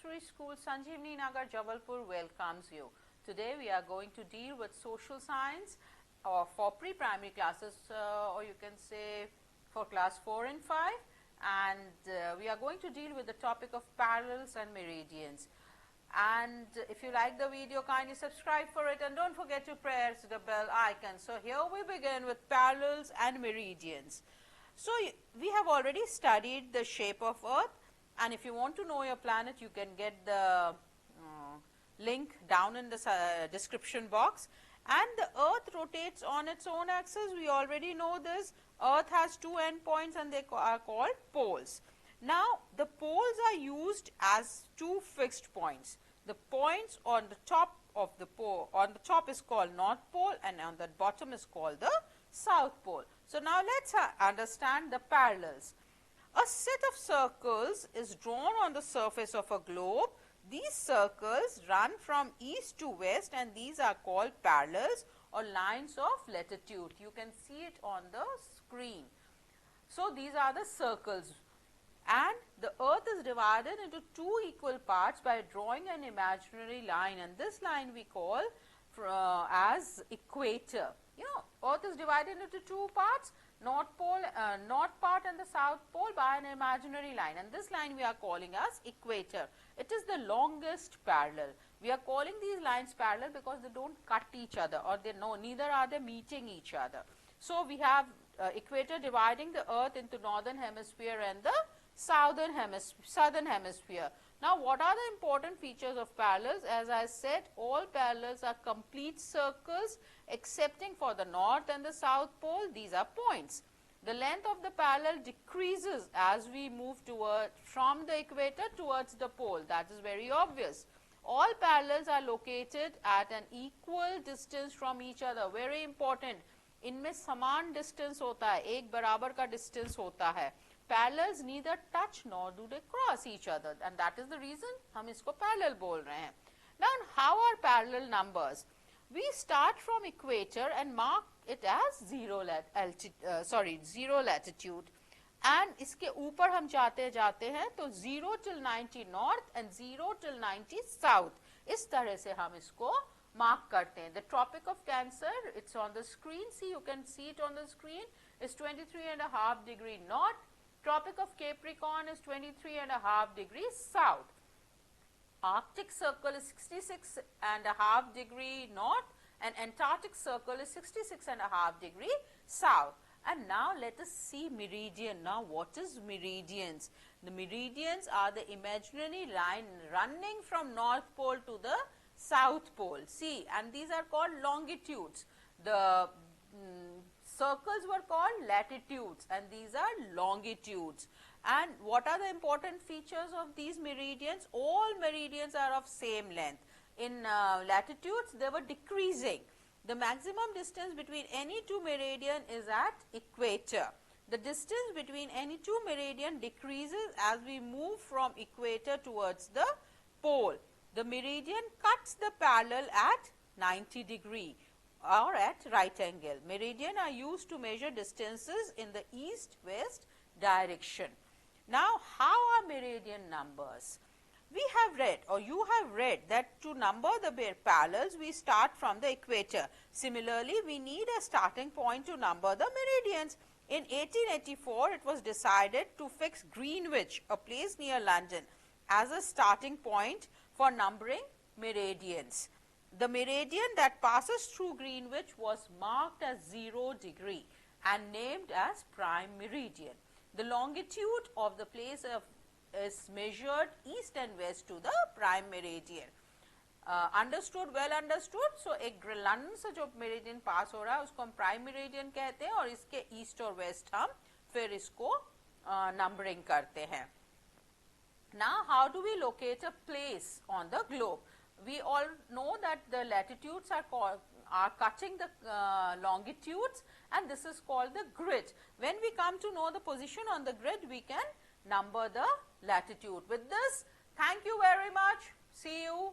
Montessori School, Sanjeevani Nagar, Jabalpur welcomes you. Today we are going to deal with social science for pre-primary classes or you can say for class 4 and 5, and we are going to deal with the topic of parallels and meridians. And if you like the video, kindly subscribe for it and don't forget to press the bell icon. So here we begin with parallels and meridians. So we have already studied the shape of Earth, and if you want to know your planet, you can get the link down in the description box. And the Earth rotates on its own axis. We already know this. Earth has two endpoints and they are called poles. Now the poles are used as two fixed points. The points on the top of the pole, on the top is called North Pole and on the bottom is called the South Pole. So now let's understand the parallels. A set of circles is drawn on the surface of a globe. These circles run from east to west and these are called parallels or lines of latitude. You can see it on the screen. So these are the circles, and the Earth is divided into two equal parts by drawing an imaginary line, and this line we call as equator. You know, Earth is divided into two parts, north part and the south pole by an imaginary line, and this line we are calling as equator. It is the longest parallel. We are calling these lines parallel because they don't cut each other, or neither are they meeting each other. So we have equator dividing the Earth into northern hemisphere and the southern hemisphere. Now what are the important features of parallels? As I said, all parallels are complete circles excepting for the north and the south pole. These are points. The length of the parallel decreases as we move from the equator towards the pole. That is very obvious. All parallels are located at an equal distance from each other. Very important. इनमें समान distance होता है, एक बराबर का distance होता है. Parallels neither touch nor do they cross each other, and that is the reason हम इसको parallel बोल रहे हैं. Now how are parallel numbers? We start from equator and mark it as zero latitude, and इसके ऊपर हम जाते हैं तो 0 till 90 north and 0 till 90 south. इस तरह से हम इसको mark करते हैं. The Tropic of Cancer, it's on the screen. See, you can see it on the screen. Is 23.5 degree north. Tropic of Capricorn is 23.5 degrees south. Arctic Circle is 66.5 degree north and Antarctic Circle is 66.5 degree south. And now let us see meridian. Now what is meridians? The meridians are the imaginary line running from North Pole to the South Pole. See, and these are called longitudes. The circles were called latitudes and these are longitudes. And what are the important features of these meridians? All meridians are of same length. In latitudes, they were decreasing. The maximum distance between any two meridian is at equator. The distance between any two meridian decreases as we move from equator towards the pole. The meridian cuts the parallel at 90 degree or at right angle. Meridian are used to measure distances in the east-west direction. Now, how are meridian numbers? We have read, or you have read, that to number the parallels, we start from the equator. Similarly, we need a starting point to number the meridians. In 1884, it was decided to fix Greenwich, a place near London, as a starting point for numbering meridians. The meridian that passes through Greenwich was marked as 0 degree and named as prime meridian. The longitude of the place is measured east and west to the prime meridian. Understood? Well understood. So एक London से जो meridian पास हो रहा है उसको हम prime meridian कहते हैं और इसके east और west हम फिर इसको numbering करते हैं. Now how do we locate a place on the globe? We all know that the latitudes are cutting the longitudes, and this is called the grid. When we come to know the position on the grid, we can number the latitude. With this, thank you very much. See you.